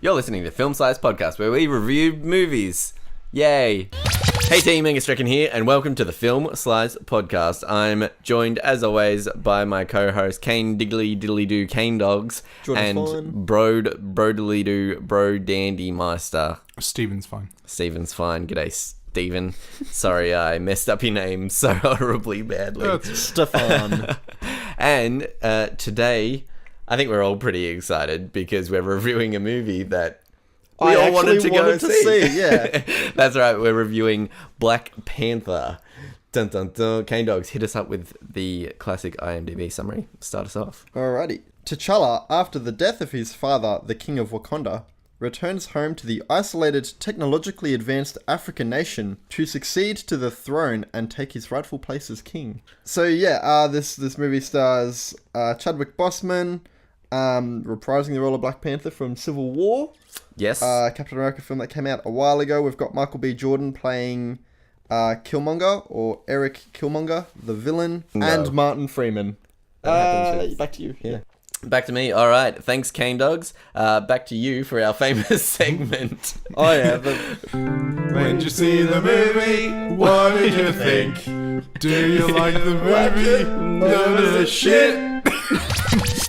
You're listening to Film Slice Podcast, where we review movies. Yay! Hey team, Angus Stricken here, and welcome to the Film Slice Podcast. I'm joined, as always, by my co-host, Kane Diggly Diddly Doo Kane Dogs, and Brodily Doo Bro Dandy Meister. Steven's fine. Steven's fine. G'day, Steven. Sorry, I messed up your name so horribly badly. Stefan. And today, I think we're all pretty excited because we're reviewing a movie that we all wanted to go see. Yeah. That's right, we're reviewing Black Panther. Dun dun dun. Kane Dogs, hit us up with the classic IMDb summary. Start us off. Alrighty. T'Challa, after the death of his father, the King of Wakanda, returns home to the isolated, technologically advanced African nation to succeed to the throne and take his rightful place as king. So yeah, this movie stars Chadwick Boseman, reprising the role of Black Panther from Civil War. Yes. Captain America film that came out a while ago. We've got Michael B. Jordan playing Killmonger, or Eric Killmonger, the villain, and Martin Freeman. Back to you. Yeah. Back to me. All right. Thanks, Kane Dogs. Back to you for our famous segment. Oh, yeah. When did you see the movie? What did you think? Do you like the movie? None of the shit.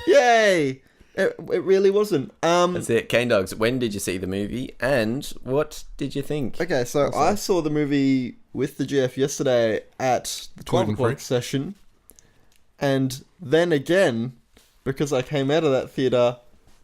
Yay! It really wasn't. That's it. Kane Dogs, when did you see the movie and what did you think? Okay, so I saw the movie with the GF yesterday at the 12 o'clock session. And then again, because I came out of that theatre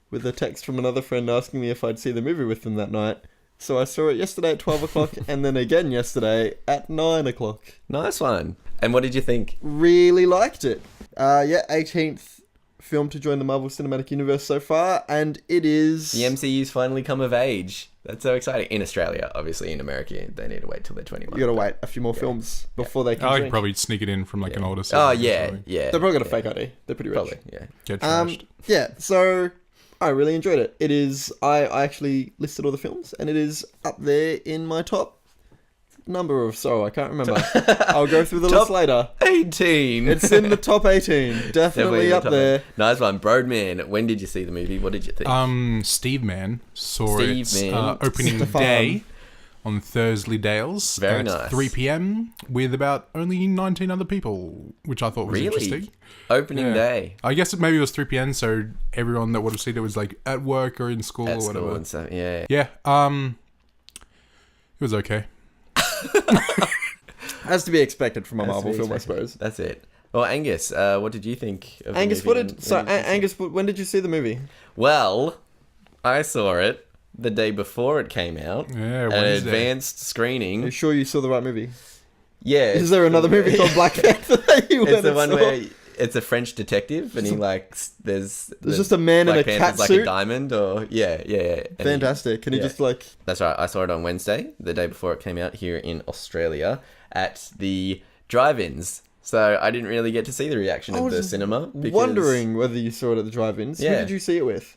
with a text from another friend asking me if I'd see the movie with them that night. So I saw it yesterday at 12 o'clock and then again yesterday at 9 o'clock. Nice one. And what did you think? Really liked it. 18th film to join the Marvel Cinematic Universe so far, and it is... The MCU's finally come of age. That's so exciting. In Australia, obviously. In America, they need to wait till they're 21. You gotta wait a few more films before they can I drink. could probably sneak it in from like an older Oh, set. yeah. They've probably got a fake ID. They're pretty rich. Probably, yeah. Get trashed. Yeah, so I really enjoyed it. It is... I actually listed all the films, and it is up there in my top number of... I can't remember. I'll go through the list later. 18. It's in the top 18. Definitely up there. Nice one. Broadman, when did you see the movie? What did you think? Steve Mann saw it opening day on Thursday Dales Very at nice. 3 p.m. with about only 19 other people, which I thought was interesting. Opening day. I guess maybe it was 3 p.m. so everyone that would have seen it was like at work or in school or whatever. School and stuff, yeah. Yeah. It was okay. Has to be expected from a Marvel film, I suppose. That's it. Well, Angus, what did you think of Angus, the movie? Angus, when did you see the movie? Well, I saw it the day before it came out. Yeah, an Wednesday. Advanced screening. Are you sure you saw the right movie? Yeah. Is there another movie called Black Panther that you went It's the and one saw? where it's a French detective and he there's just a man in a cat Panther's like suit? a diamond or yeah. And Fantastic. And he just like... That's right. I saw it on Wednesday, the day before it came out here in Australia at the drive-ins. So I didn't really get to see the reaction of the cinema. Wondering whether you saw it at the drive-ins. Yeah. Who did you see it with?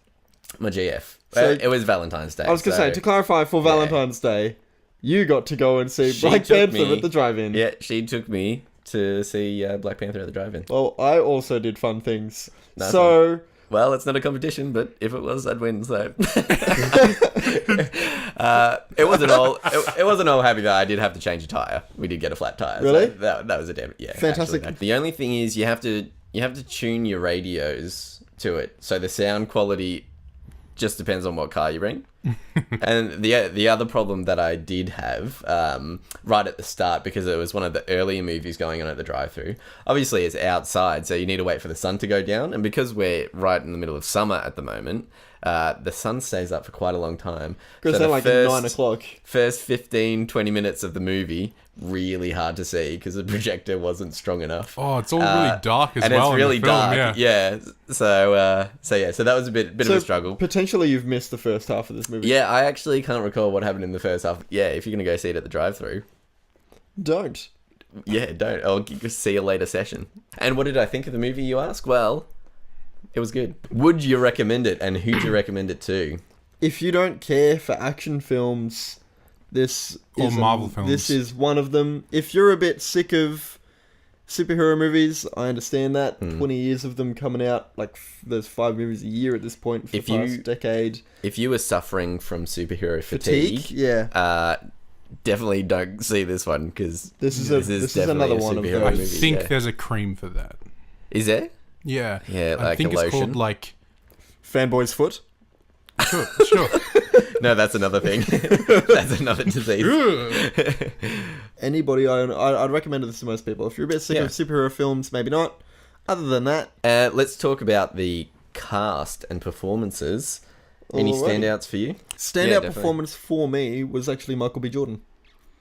My GF. So- It was Valentine's Day. I was going to say, to clarify, for Valentine's Day, you got to go and see Black Panther at the drive-in. Yeah, she took me to see Black Panther at the drive-in. Well, I also did fun things. Nice so... Well, it's not a competition, but if it was, I'd win. So it wasn't all happy that I did have to change a tire. We did get a flat tire. Really? So that was a damn Fantastic. Actually, the only thing is you have to tune your radios to it, so the sound quality just depends on what car you bring. And the other problem that I did have right at the start, because it was one of the earlier movies going on at the drive-thru, obviously it's outside, so you need to wait for the sun to go down, and because we're right in the middle of summer at the moment, the sun stays up for quite a long time. Because they're like at 9 o'clock. First 15, 20 minutes of the movie, really hard to see because the projector wasn't strong enough. Oh, it's all really dark as and well. And it's really in the film, dark. Yeah. So that was a bit of a struggle. Potentially you've missed the first half of this movie. Yeah, I actually can't recall what happened in the first half. Yeah, if you're going to go see it at the drive-thru. Don't. Yeah, don't. I'll see a later session. And what did I think of the movie, you ask? Well, it was good. Would you recommend it, and who'd you recommend it to? If you don't care for action films, this or is Marvel films, this is one of them. If you're a bit sick of superhero movies, I understand that. 20 years of them coming out, like there's 5 movies a year at this point for the past decade. If you were suffering from superhero fatigue, yeah, definitely don't see this one because this is another one of those. I think there's a cream for that. Is there? Yeah. Yeah, like I think a lotion? it's called like... Fanboy's foot. Sure. No, that's another thing. That's another disease. Anybody, I'd recommend this to most people. If you're a bit sick of superhero films, maybe not. Other than that... let's talk about the cast and performances. Any standouts for you? Standout performance for me was actually Michael B. Jordan.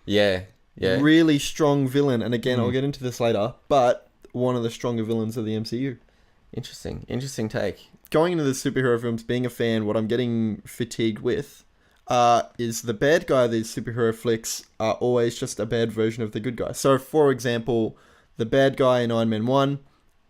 Yeah. Really strong villain. And again, I'll get into this later, but one of the stronger villains of the MCU. Interesting take. Going into the superhero films, being a fan, what I'm getting fatigued with is the bad guy of these superhero flicks are always just a bad version of the good guy. So, for example, the bad guy in Iron Man 1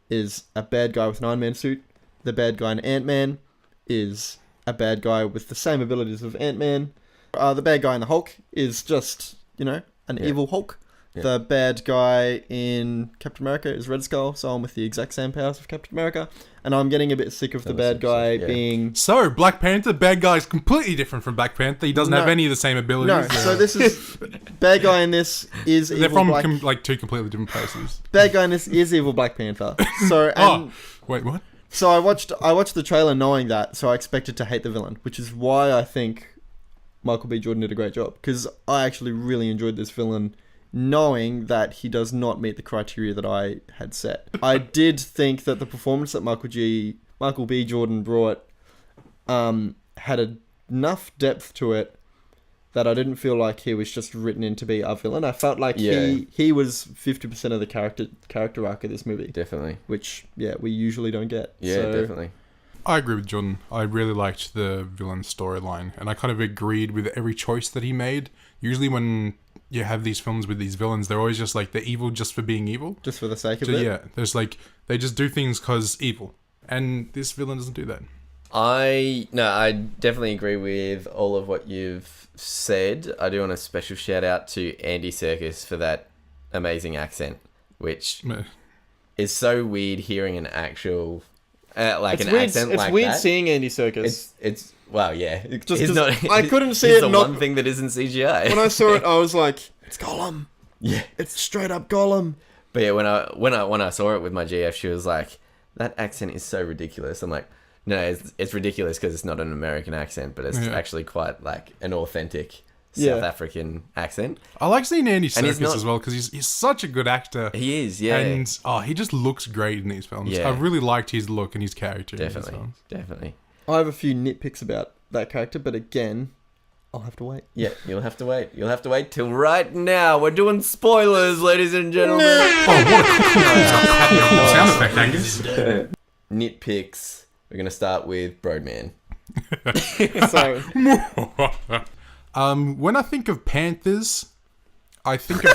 is a bad guy with an Iron Man suit. The bad guy in Ant-Man is a bad guy with the same abilities of Ant-Man. The bad guy in the Hulk is just, an evil Hulk. Yeah. The bad guy in Captain America is Red Skull, so I'm with the exact same powers of Captain America. And I'm getting a bit sick of the bad guy being... So, Black Panther, bad guy is completely different from Black Panther. He doesn't have any of the same abilities. No, so this is... Bad guy in this is They're evil from two completely different places. Bad guy in this is evil Black Panther. So, wait, what? So I watched the trailer knowing that, so I expected to hate the villain, which is why I think Michael B. Jordan did a great job. Because I actually really enjoyed this villain, knowing that he does not meet the criteria that I had set. I did think that the performance that Michael B. Jordan brought had enough depth to it that I didn't feel like he was just written in to be a villain. I felt like he was 50% of the character arc of this movie. Definitely. Which, we usually don't get. Yeah, so, definitely. I agree with Jordan. I really liked the villain storyline, and I kind of agreed with every choice that he made. Usually when you have these films with these villains, they're always just like, they're evil just for being evil. Just for the sake of it. Yeah, there's like, they just do things because evil. And this villain doesn't do that. I definitely agree with all of what you've said. I do want a special shout out to Andy Serkis for that amazing accent, which is so weird hearing an actual, accent. It's weird seeing Andy Serkis. It's well, yeah. I couldn't see it. The one thing that isn't CGI. When I saw it, I was like, "It's Gollum." Yeah, it's straight up Gollum. But yeah, when I saw it with my GF, she was like, "That accent is so ridiculous." I'm like, "No, it's ridiculous because it's not an American accent, but it's actually quite like an authentic South African accent." I like seeing Andy Serkis as well because he's such a good actor. He is, yeah. And he just looks great in these films. Yeah. I really liked his look and his character Definitely, in these films. Definitely. I have a few nitpicks about that character, but again, I'll have to wait. Yeah, you'll have to wait. You'll have to wait till right now. We're doing spoilers, ladies and gentlemen. Oh, what a cool sound effect, Angus. Nitpicks. We're gonna start with Broadman. When I think of Panthers, I think of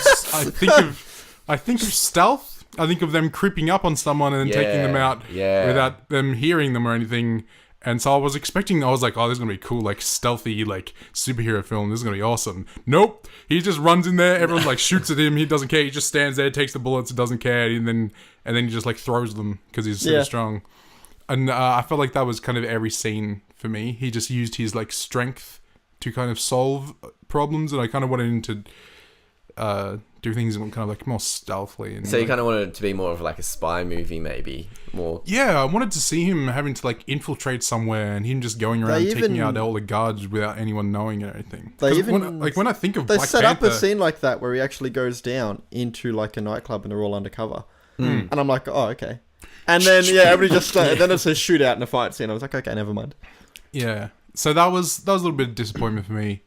stealth. I think of them creeping up on someone and then taking them out without them hearing them or anything. And so I was expecting, I was like, oh, this is going to be cool, like, stealthy, like, superhero film. This is going to be awesome. Nope. He just runs in there. Everyone, like, shoots at him. He doesn't care. He just stands there, takes the bullets, doesn't care. And then he just, like, throws them because he's super strong. And I felt like that was kind of every scene for me. He just used his, like, strength to kind of solve problems. And I kind of wanted him to do things kind of, like, more stealthily. And, so you kind of wanted it to be more of, like, a spy movie, maybe? More. Yeah, I wanted to see him having to, like, infiltrate somewhere and him just going around taking out all the guards without anyone knowing or anything. When I think of Black Panther... They set up a scene like that where he actually goes down into, like, a nightclub and they're all undercover. And I'm like, oh, okay. And then, everybody just... then it's a shootout and a fight scene. I was like, okay, never mind. Yeah. So that was a little bit of disappointment for me.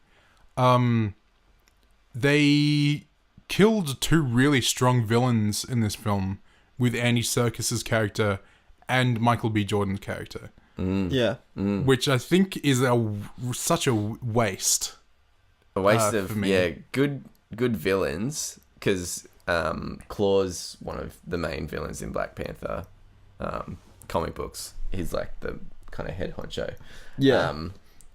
They killed two really strong villains in this film with Andy Serkis's character and Michael B. Jordan's character. Yeah. Which I think is such a waste. A waste of, good villains, because Claw's one of the main villains in Black Panther comic books. He's like the kind of head honcho. Yeah.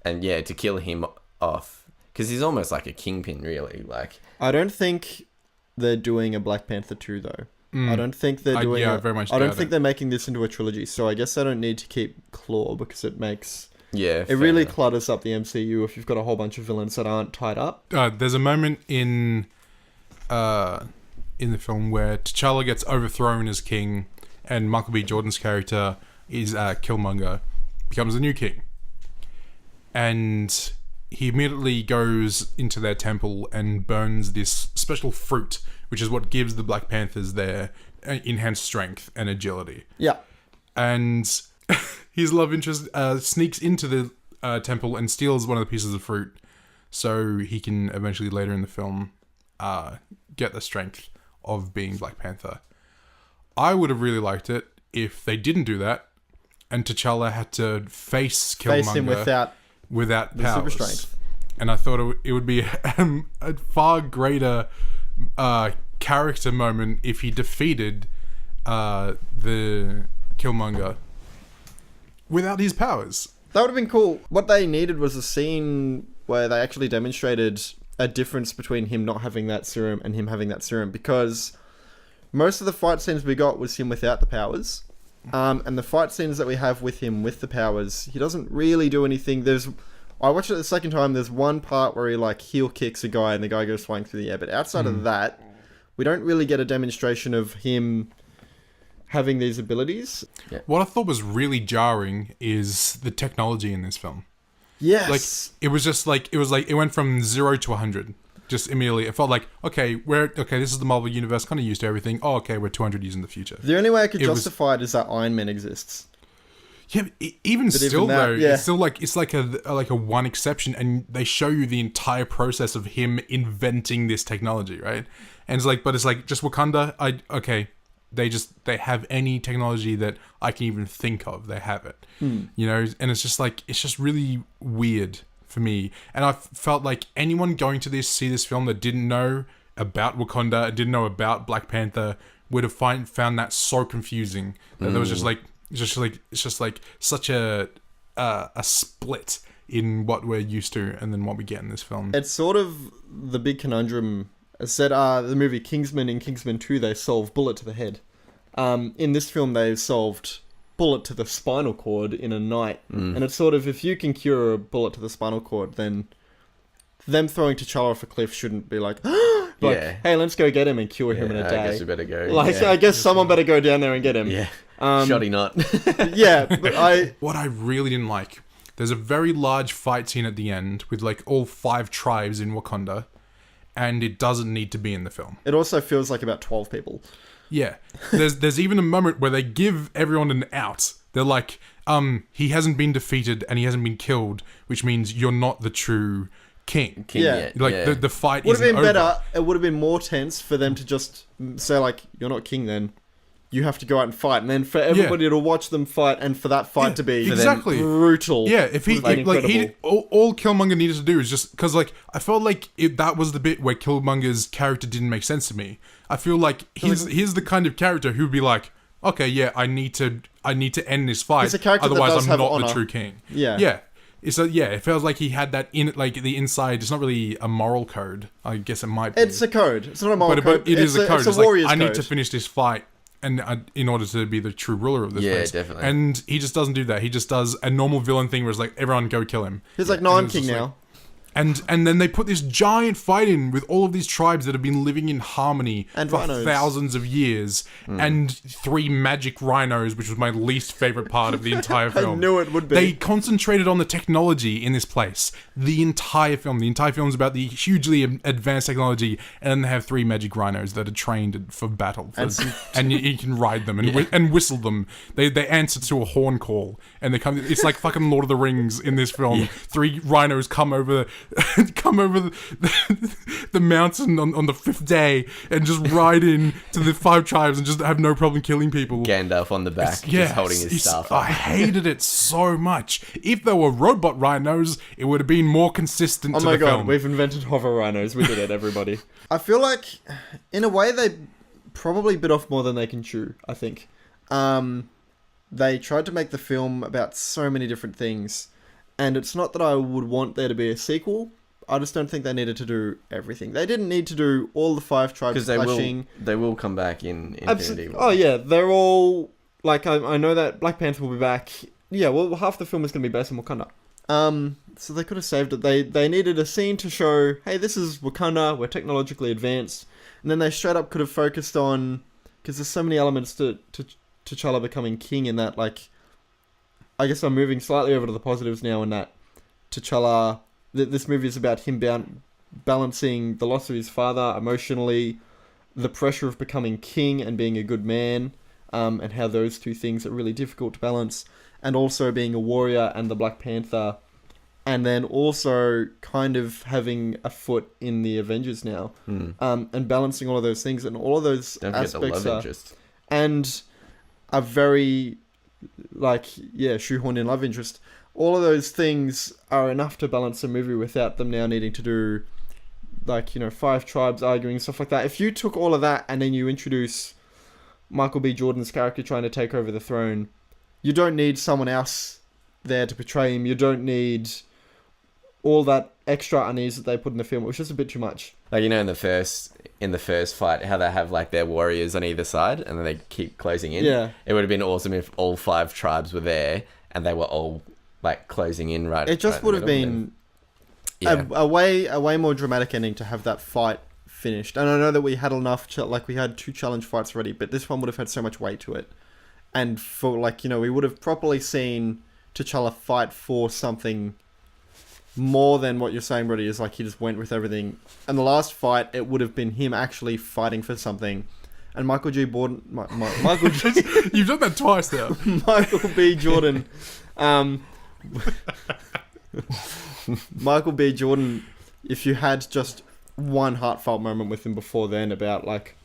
And to kill him off, because he's almost like a kingpin, really. Like, I don't think they're doing a Black Panther 2, though. I don't think they're doing I very much I don't doubt think it. they're making this into a trilogy, so I guess I don't need to keep Claw because it makes... Yeah, It really clutters up the MCU if you've got a whole bunch of villains that aren't tied up. There's a moment in the film where T'Challa gets overthrown as king, and Michael B. Jordan's character is Killmonger, becomes the new king. And he immediately goes into their temple and burns this special fruit, which is what gives the Black Panthers their enhanced strength and agility. Yeah. And his love interest sneaks into the temple and steals one of the pieces of fruit, so he can eventually later in the film get the strength of being Black Panther. I would have really liked it if they didn't do that, and T'Challa had to face Killmonger Him without the powers. super strength. And I thought it would be a far greater character moment if he defeated the Killmonger without his powers. That would have been cool. What they needed was a scene where they actually demonstrated a difference between him not having that serum and him having that serum, because most of the fight scenes we got was him without the powers. And the fight scenes that we have with him with the powers, he doesn't really do anything. I watched it the second time, there's one part where he like heel kicks a guy and the guy goes flying through the air, but outside of that, we don't really get a demonstration of him having these abilities. Yeah. What I thought was really jarring is the technology in this film. Yes. Like, it went from 0 to 100. Just immediately. It felt like, okay, this is the Marvel Universe, kind of used to everything. Oh, okay, we're 200 years in the future. The only way I could justify it is that Iron Man exists. Yeah, even still though, it's still like, it's like a one exception, and they show you the entire process of him inventing this technology, right? And it's like, just Wakanda, they have any technology that I can even think of, they have it. You know, and it's just really weird for me. And I felt like anyone going to see this film that didn't know about Wakanda, didn't know about Black Panther, would have found that so confusing that there was such a split in what we're used to and then what we get in this film. It's sort of the big conundrum. I said the movie Kingsman, in Kingsman 2, they solved bullet to the head. In this film, they've solved bullet to the spinal cord in a night. And it's sort of, if you can cure a bullet to the spinal cord, then them throwing T'Challa off a cliff shouldn't be like, hey, let's go get him and cure him in a day. I guess we better go. I guess someone better go down there and get him. Yeah. Shoddy not. Yeah, but what I really didn't like, there's a very large fight scene at the end with like all 5 tribes in Wakanda, and it doesn't need to be in the film. It also feels like about 12 people. Yeah. There's even a moment where they give everyone an out. They're like, he hasn't been defeated and he hasn't been killed, which means you're not the true king. Yeah. The fight would have isn't been better. over. It would have been more tense for them to just say like, you're not king then. You have to go out and fight, and then for everybody to watch them fight, and for that fight to be brutal. Yeah, if all Killmonger needed to do is just, because like I felt like that was the bit where Killmonger's character didn't make sense to me. I feel like he's the kind of character who'd be like, okay, yeah, I need to end this fight, otherwise I'm not the true king. Yeah. It feels like he had that in like the inside. It's not really a moral code. I guess it might be. It's a code. It's not a moral code. But it is a code. It's a warrior's code. I need code. to finish this fight. And in order to be the true ruler of this place. Yeah, definitely. And he just doesn't do that. He just does a normal villain thing where it's like, everyone go kill him. He's like, no, I'm king now. And then they put this giant fight in with all of these tribes that have been living in harmony and for rhinos. Thousands of years. And 3 magic rhinos, which was my least favorite part of the entire film. I knew it would be. They concentrated on the technology in this place. The entire film. The entire film is about the hugely advanced technology, and then they have 3 magic rhinos that are trained for battle. And you can ride them and whistle them. They answer to a horn call, and they come. It's like fucking Lord of the Rings in this film. 3 rhinos come over the mountain on the 5th day and just ride in to the 5 tribes and just have no problem killing people. Gandalf on the back, just holding his staff up. I hated it so much. If there were robot rhinos, it would have been more consistent to the film. Oh my god, we've invented hover rhinos. We did it, everybody. I feel like, in a way, they probably bit off more than they can chew, I think. They tried to make the film about so many different things. And it's not that I would want there to be a sequel. I just don't think they needed to do everything. They didn't need to do all the 5 tribes clashing. They will come back in Infinity War. Oh yeah, they're all like I know that Black Panther will be back. Yeah, well, half the film is going to be based on Wakanda. So they could have saved it. They needed a scene to show, hey, this is Wakanda. We're technologically advanced, and then they straight up could have focused on, because there's so many elements to T'Challa becoming king in that. Like, I guess I'm moving slightly over to the positives now in that T'Challa. This movie is about him balancing the loss of his father emotionally, the pressure of becoming king and being a good man, and how those two things are really difficult to balance, and also being a warrior and the Black Panther, and then also kind of having a foot in the Avengers now, and balancing all of those things, and all of those aspects are, and a very, like, shoehorned in love interest. All of those things are enough to balance a movie without them now needing to do, like, 5 tribes arguing and stuff like that. If you took all of that and then you introduce Michael B. Jordan's character trying to take over the throne, you don't need someone else there to portray him. You don't need all that extra unease that they put in the film. It was just a bit too much. Like, in the first fight, how they have like their warriors on either side and then they keep closing in. Yeah. It would have been awesome if all 5 tribes were there and they were all like closing in right. It just would have been a way more dramatic ending to have that fight finished. And I know that we had enough, we had 2 challenge fights already, but this one would have had so much weight to it. And for we would have properly seen T'Challa fight for something more than what you're saying, Brody, is like he just went with everything. And the last fight, it would have been him actually fighting for something. And Michael G. Jordan... Michael G... You've done that twice now. Michael B. Jordan... Michael B. Jordan, if you had just one heartfelt moment with him before then about, like,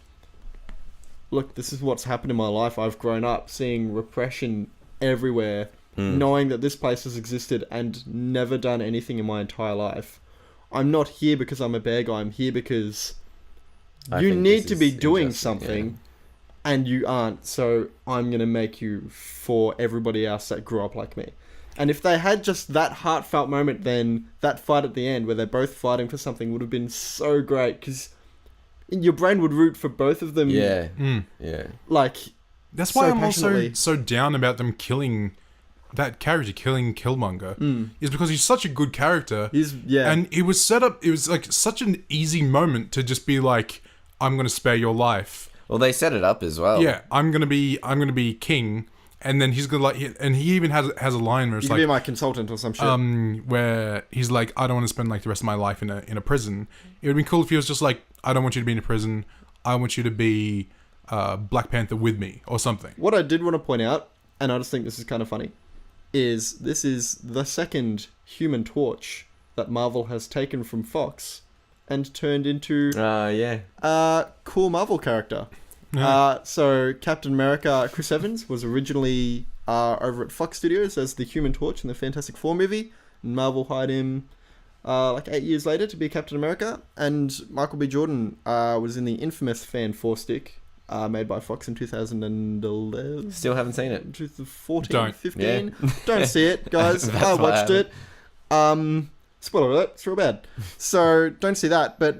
look, this is what's happened in my life. I've grown up seeing repression everywhere, knowing that this place has existed and never done anything in my entire life. I'm not here because I'm a bad guy. I'm here because you need to be doing something, and you aren't. So I'm going to make you for everybody else that grew up like me. And if they had just that heartfelt moment, then that fight at the end where they're both fighting for something would have been so great, because your brain would root for both of them. Yeah. Yeah. Like, that's why I'm also so down about them killing that character, killing Killmonger, is because he's such a good character. And it was set up, it was like such an easy moment to just be like, I'm going to spare your life. Well, they set it up as well. Yeah, I'm going to be king. And then he's gonna and he even has a line where it's like, be my consultant or some shit. Where he's like, I don't want to spend like the rest of my life in a prison. It would be cool if he was just like, I don't want you to be in a prison. I want you to be Black Panther with me or something. What I did want to point out, and I just think this is kind of funny, is this is the second Human Torch that Marvel has taken from Fox and turned into a cool Marvel character. So Captain America, Chris Evans, was originally over at Fox Studios as the Human Torch in the Fantastic Four movie. And Marvel hired him like 8 years later to be Captain America. And Michael B. Jordan was in the infamous Fan 4 stick made by Fox in 2011. Still haven't seen it. 2014, 15. Yeah. Don't see it, guys. I watched it. Spoiler alert, it's real bad. So don't see that. But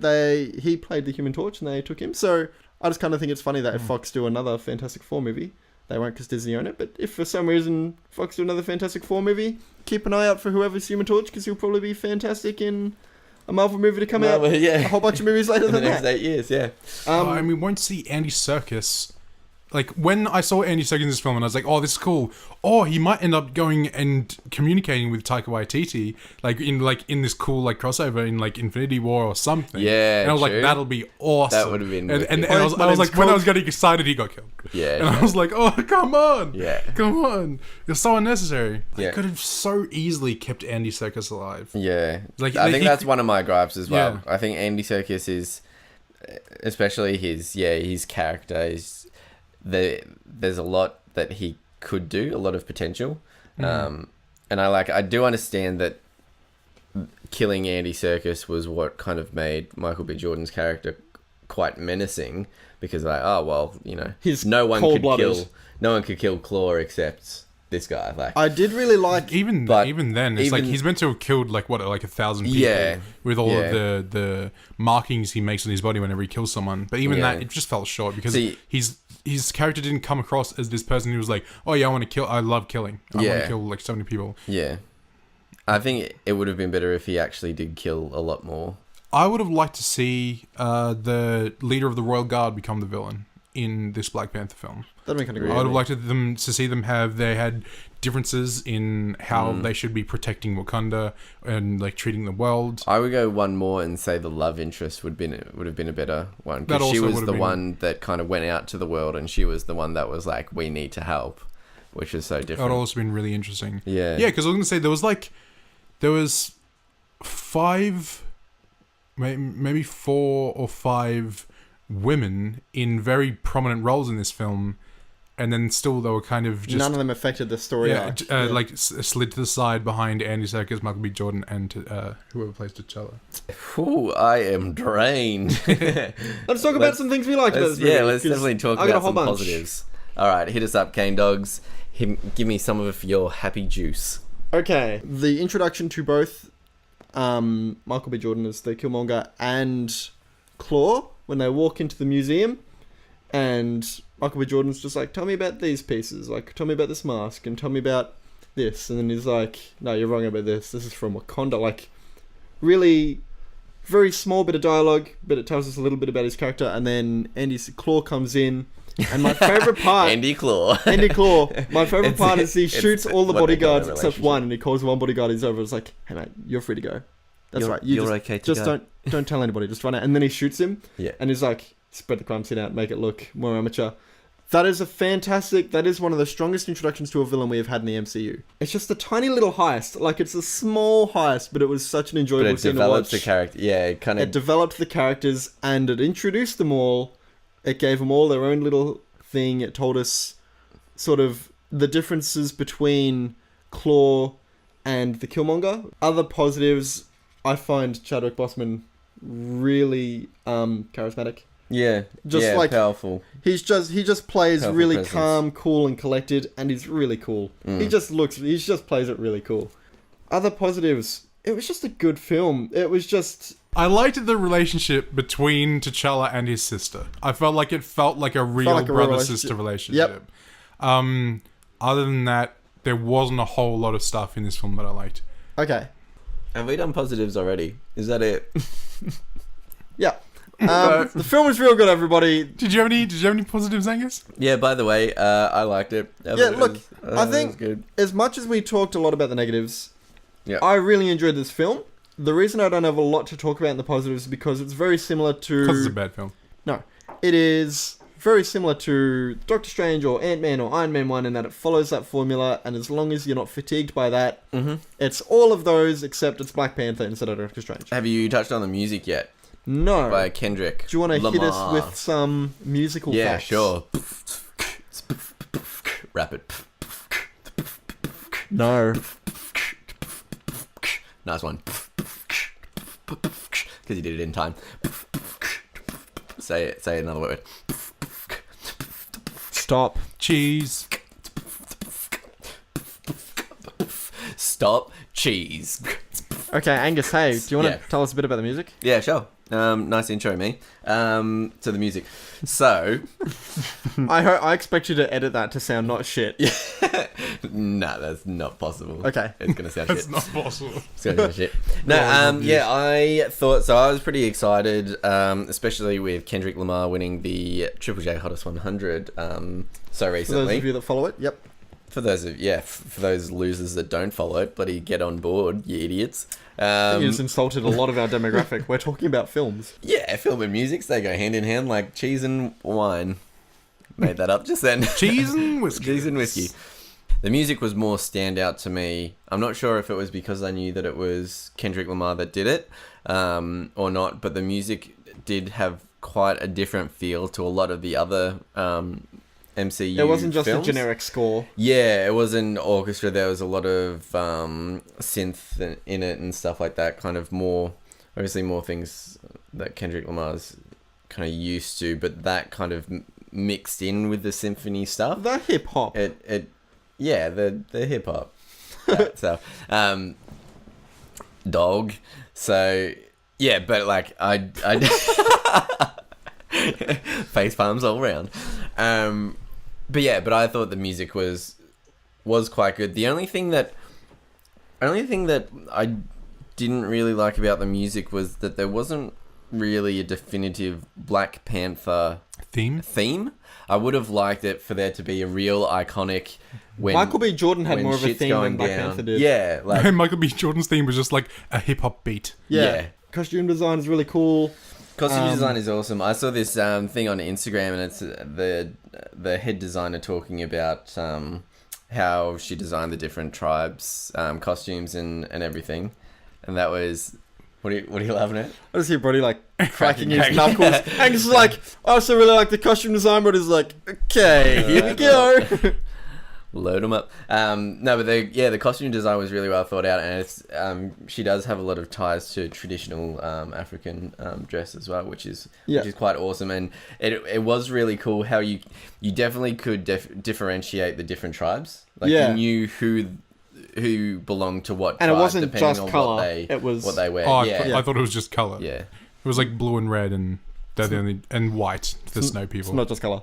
he played the Human Torch and they took him. So I just kind of think it's funny that if Fox do another Fantastic Four movie, they won't because Disney own it, but if for some reason Fox do another Fantastic Four movie, keep an eye out for whoever's Human Torch, because he'll probably be fantastic in a Marvel movie to come out a whole bunch of movies later than the next that. 8 years, yeah. And we won't see Andy Serkis. Like, when I saw Andy Serkis in this film, and I was like, oh, this is cool. Oh, he might end up going and communicating with Taika Waititi, in this cool, crossover in, Infinity War or something. Yeah, and I was like, that'll be awesome. That would have been... And I was like, when I was getting excited, he got killed. Yeah. And I was like, oh, come on. Yeah. Come on. It's so unnecessary. They could have so easily kept Andy Serkis alive. Yeah. I think that's one of my gripes as well. Yeah. I think Andy Serkis is... Especially his character is... There's a lot that he could do, a lot of potential, and I do understand that killing Andy Serkis was what kind of made Michael B. Jordan's character quite menacing, because no one could kill Claw except this guy. Like, I did really like... Even then, it's like he's meant to have killed like 1,000 people with all of the markings he makes on his body whenever he kills someone. But even that, it just fell short because his character didn't come across as this person who was like, oh yeah, I love killing. I want to kill like so many people. Yeah. I think it would have been better if he actually did kill a lot more. I would have liked to see the leader of the Royal Guard become the villain in this Black Panther film. That'd be kind of great. I would have liked to see them they had differences in how they should be protecting Wakanda and like treating the world. I would go one more and say the love interest would have been a better one, because she was the one that kind of went out to the world, and she was the one that was like, we need to help, which is so different. That would also been really interesting. Yeah, because I was gonna say there was 5, maybe 4 or 5 women in very prominent roles in this film, and then still they were kind of just... None of them affected the story arc. Like slid to the side behind Andy Serkis, Michael B. Jordan, and whoever plays T'Challa. Ooh, I am drained. Let's talk about some things we liked about this movie. Yeah, let's definitely talk about some positives. All right, hit us up, Cane Dogs. Give me some of your happy juice. Okay, the introduction to both Michael B. Jordan as the Killmonger and Claw, when they walk into the museum, and Michael B. Jordan's just like, tell me about these pieces, like, tell me about this mask, and tell me about this, and then he's like, no, you're wrong about this is from Wakanda. Like, really very small bit of dialogue, but it tells us a little bit about his character. And then Claw comes in, and my favourite part... Andy Claw. My favourite part is he shoots all the bodyguards except one, and he calls one bodyguard he's over. It's like, hey mate, you're free to go. That's right. You're okay to just go. Don't tell anybody. Just run out. And then he shoots him. Yeah. And he's like, spread the crime scene out, make it look more amateur. That is one of the strongest introductions to a villain we have had in the MCU. It's just a tiny little heist. Like, it's a small heist, but it was such an enjoyable scene to watch. But it developed the character. Yeah, it developed the characters, and it introduced them all. It gave them all their own little thing. It told us sort of the differences between Claw and the Killmonger. Other positives, I find Chadwick Boseman really charismatic. Yeah, like powerful. He just plays powerful really presence. calm, cool, and collected, and he's really cool. He just plays it really cool. Other positives, it was just a good film. It was just... I liked the relationship between T'Challa and his sister. I felt like a real brother-sister relationship. Yep. Other than that, there wasn't a whole lot of stuff in this film that I liked. Okay. Have we done positives already? Is that it? Yeah. The film was real good, everybody. Did you have any positives, Angus? Yeah, by the way, I liked it. I think good. As much as we talked a lot about the negatives, yeah, I really enjoyed this film. The reason I don't have a lot to talk about in the positives is because it's very similar to... Because it's a bad film. No. It is very similar to Doctor Strange or Ant-Man or Iron Man 1 in that it follows that formula, and as long as you're not fatigued by that, it's all of those except it's Black Panther instead of Doctor Strange. Have you touched on the music yet? No. By Kendrick Do you want to hit us with some musical facts? Yeah, sure. Rapid. No. Nice one. Because you did it in time. Say another word. Stop. Cheese. Stop. Cheese. Okay, Angus, hey, do you want to tell us a bit about the music? Yeah, sure. Nice intro, me. To the music. So... I expect you to edit that to sound not shit. No, that's not possible. Okay. It's going to sound shit. That's not possible. It's going to sound shit. No, I thought... So I was pretty excited, especially with Kendrick Lamar winning the Triple J Hottest 100 so recently. For those of you that follow it, yep. For those losers that don't follow it, bloody get on board, you idiots. You just insulted a lot of our demographic. We're talking about films. Yeah, film and music, they go hand in hand like cheese and wine. Made that up just then. Cheese and whiskey. Cheese and whiskey. The music was more standout to me. I'm not sure if it was because I knew that it was Kendrick Lamar that did it or not, but the music did have quite a different feel to a lot of the other MCU It wasn't just films. a generic score. Yeah, it was an orchestra. There was a lot of synth in it and stuff like that. Kind of more things that Kendrick Lamar's kind of used to, but that kind of mixed in with the symphony stuff. The hip hop. It Yeah, the hip hop stuff. Dog. So yeah, but like I face palms all around. But I thought the music was quite good. The only thing that I didn't really like about the music was that there wasn't really a definitive Black Panther theme. I would have liked it for there to be a real iconic. When Michael B. Jordan had more of a shit's theme than Black Panther did. Yeah, like Michael B. Jordan's theme was just like a hip hop beat. Yeah. Costume design is really cool. Costume design is awesome. I saw this thing on Instagram, and it's the head designer talking about how she designed the different tribes' costumes and everything, and that was. What are you laughing at? I just hear Brody like cracking his knuckles. And it's like, I also really like the costume design, but it's like, okay, here we go. Load them up. No, but the costume design was really well thought out, and it's she does have a lot of ties to traditional African dress as well, which is quite awesome, and it was really cool how you definitely could differentiate the different tribes. Like you knew who belonged to what tribe, and it wasn't just on colour. It was what they wear. I thought it was just colour. Yeah. It was like blue and red and white, the snow people. It's not just colour.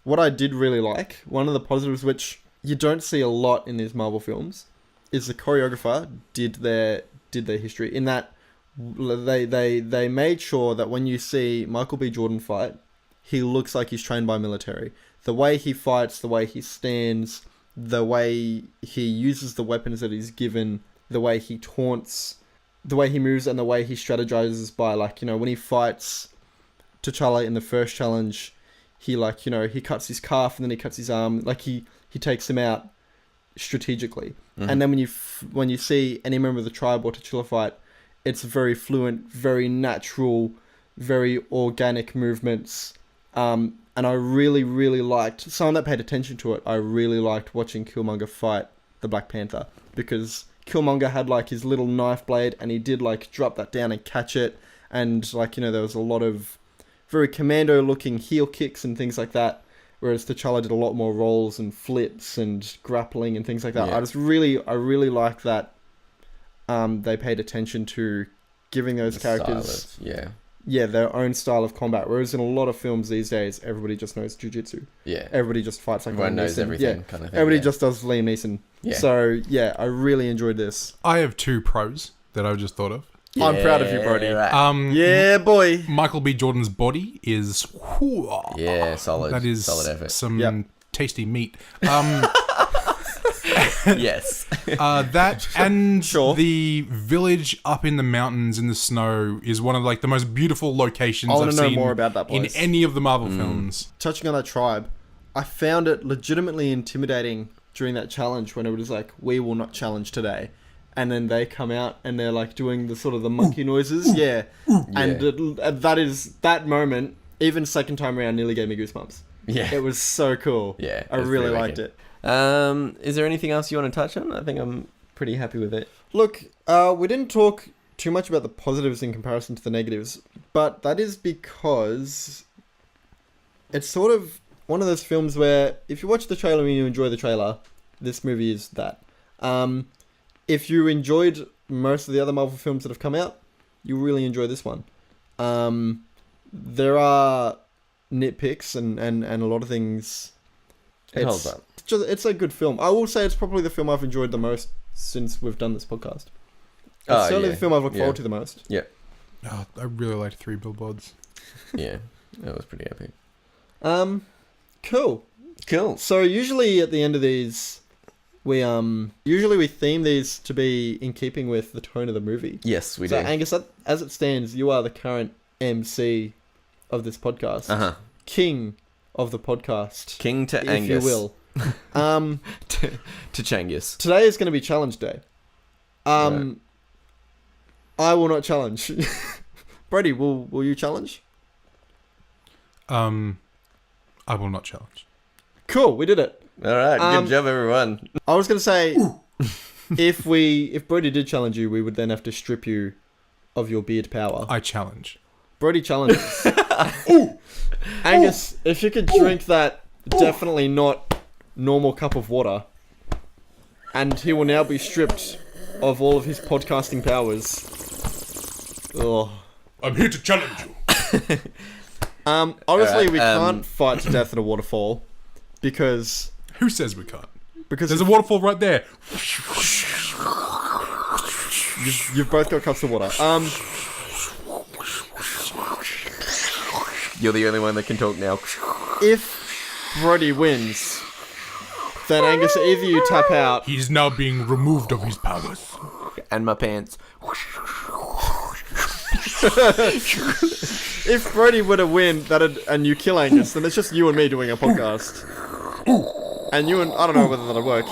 What I did really like, one of the positives which you don't see a lot in these Marvel films, is the choreographer did their history. In that they made sure that when you see Michael B. Jordan fight, he looks like he's trained by military. The way he fights, the way he stands, the way he uses the weapons that he's given, the way he taunts, the way he moves, and the way he strategizes by, like, you know, when he fights T'Challa in the first challenge, he, like, you know, he cuts his calf and then he cuts his arm. Like, he takes him out strategically. Mm-hmm. And then when you see any member of the tribe or T'Challa fight, it's very fluent, very natural, very organic movements. And I really, really liked, someone that paid attention to it, I really liked watching Killmonger fight the Black Panther, because Killmonger had like his little knife blade and he did like drop that down and catch it, and like, you know, there was a lot of very commando looking heel kicks and things like that, whereas T'Challa did a lot more rolls and flips and grappling and things like that. Yeah. I really liked that they paid attention to giving those characters their own style of combat, whereas in a lot of films these days, everybody just knows jiu-jitsu. Yeah. Everybody just fights like everyone Liam knows Neeson. everything kind of thing. Everybody just does Liam Neeson. Yeah. So, yeah, I really enjoyed this. I have two pros that I've just thought of. Yeah, I'm proud of you, Brody. Right. Yeah, boy. Michael B. Jordan's body is... solid. That is solid effort. Some tasty meat. Yes. That and the village up in the mountains in the snow is one of like the most beautiful locations I've seen more about that place in any of the Marvel films. Touching on that tribe, I found it legitimately intimidating during that challenge when it was like, we will not challenge today. And then they come out and they're like doing the sort of the monkey noises. And that moment, even second time around, nearly gave me goosebumps. Yeah. It was so cool. Yeah. I really liked it. Is there anything else you want to touch on? I think I'm pretty happy with it. Look, we didn't talk too much about the positives in comparison to the negatives, but that is because it's sort of one of those films where if you watch the trailer and you enjoy the trailer, this movie is that. If you enjoyed most of the other Marvel films that have come out, you'll really enjoy this one. There are nitpicks and a lot of things. It holds up. It's a good film. I will say it's probably the film I've enjoyed the most since we've done this podcast. It's certainly the film I've looked forward to the most. Yeah. Oh, I really liked 3 Billboards. Yeah, that was pretty epic. Cool. So usually at the end of these, we theme these to be in keeping with the tone of the movie. Yes, we do. So Angus, as it stands, you are the current MC of this podcast. King of the podcast. King to if Angus. If you will. to Changus. Today is going to be challenge day. Right. I will not challenge. Brady, will you challenge? I will not challenge. Cool, we did it. All right, good job, everyone. I was going to say, if Brody did challenge you, we would then have to strip you of your beard power. I challenge. Brody challenges. Angus, if you could drink that, definitely not normal cup of water, and he will now be stripped of all of his podcasting powers. Oh. I'm here to challenge you. Obviously, we can't fight to death at a waterfall because Who says we can't? Because there's a waterfall right there. You've both got cups of water. You're the only one that can talk now. If Brody wins, then Angus, either you tap out. He's now being removed of his powers. And my pants. If Brody were to win and you kill Angus, then it's just you and me doing a podcast. And you and I don't know whether that'll work.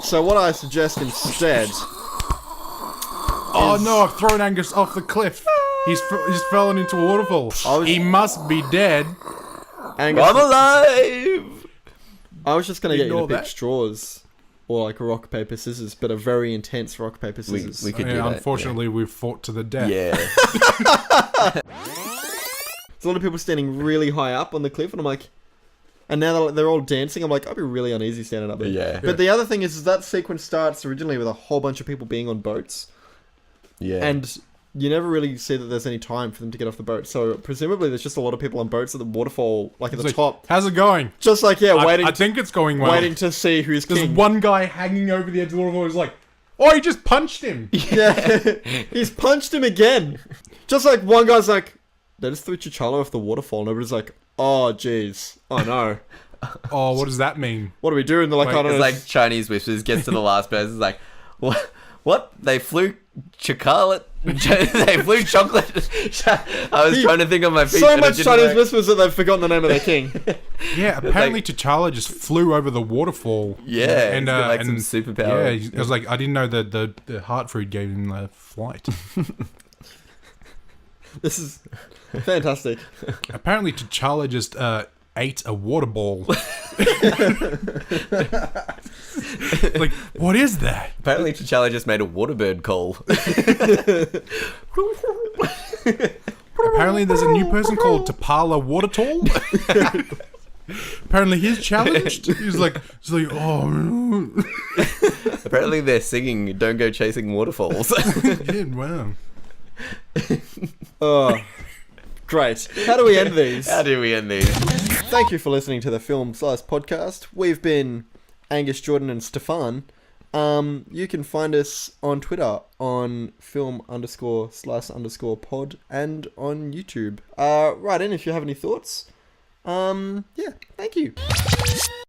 So what I suggest instead. Oh no! I've thrown Angus off the cliff. He's fallen into a waterfall. He must be dead. Angus, I'm alive. I was just gonna get you to pick that. straws. Or like a rock, paper, scissors, but a very intense rock, paper, scissors. We could do that. Unfortunately, we've fought to the death. Yeah. There's a lot of people standing really high up on the cliff, and I'm like... And now they're all dancing, I'm like, I'd be really uneasy standing up there. Yeah. But the other thing is that sequence starts originally with a whole bunch of people being on boats. Yeah. And you never really see that there's any time for them to get off the boat. So presumably there's just a lot of people on boats at the waterfall, like at the top. How's it going? Just like, waiting. I think it's going well. Waiting to see who's There's king. one guy hanging over the edge of the waterfall who's like, oh, he just punched him. Yeah, he's punched him again. Just like one guy's like, they just threw T'Challa off the waterfall. And everybody's like, oh, jeez. Oh, no. Oh, what does that mean? What do we do? And they're like, I don't know. It's like Chinese whispers, gets to the last person, it's like, what? They flew chocolate? They flew chocolate? I was trying to think on my feet. So much Chinese whispers that they've forgotten the name of their king. Yeah, apparently T'Challa just flew over the waterfall. Yeah, and like some superpower. Yeah, it was like, I didn't know that the heart food gave him a flight. This is fantastic. Apparently T'Challa just ate a water ball. Like, what is that? Apparently T'Challa just made a waterbird call. Apparently there's a new person called T'Pala Watertall. Apparently he's challenged. He's like, oh. Apparently they're singing "Don't Go Chasing Waterfalls." Yeah, wow. Oh, great. How do we end these? How do we end these? Thank you for listening to the Film Slice podcast. We've been Angus, Jordan, and Stefan. You can find us on Twitter on film_slice_pod and on YouTube. Write in if you have any thoughts. Yeah, thank you.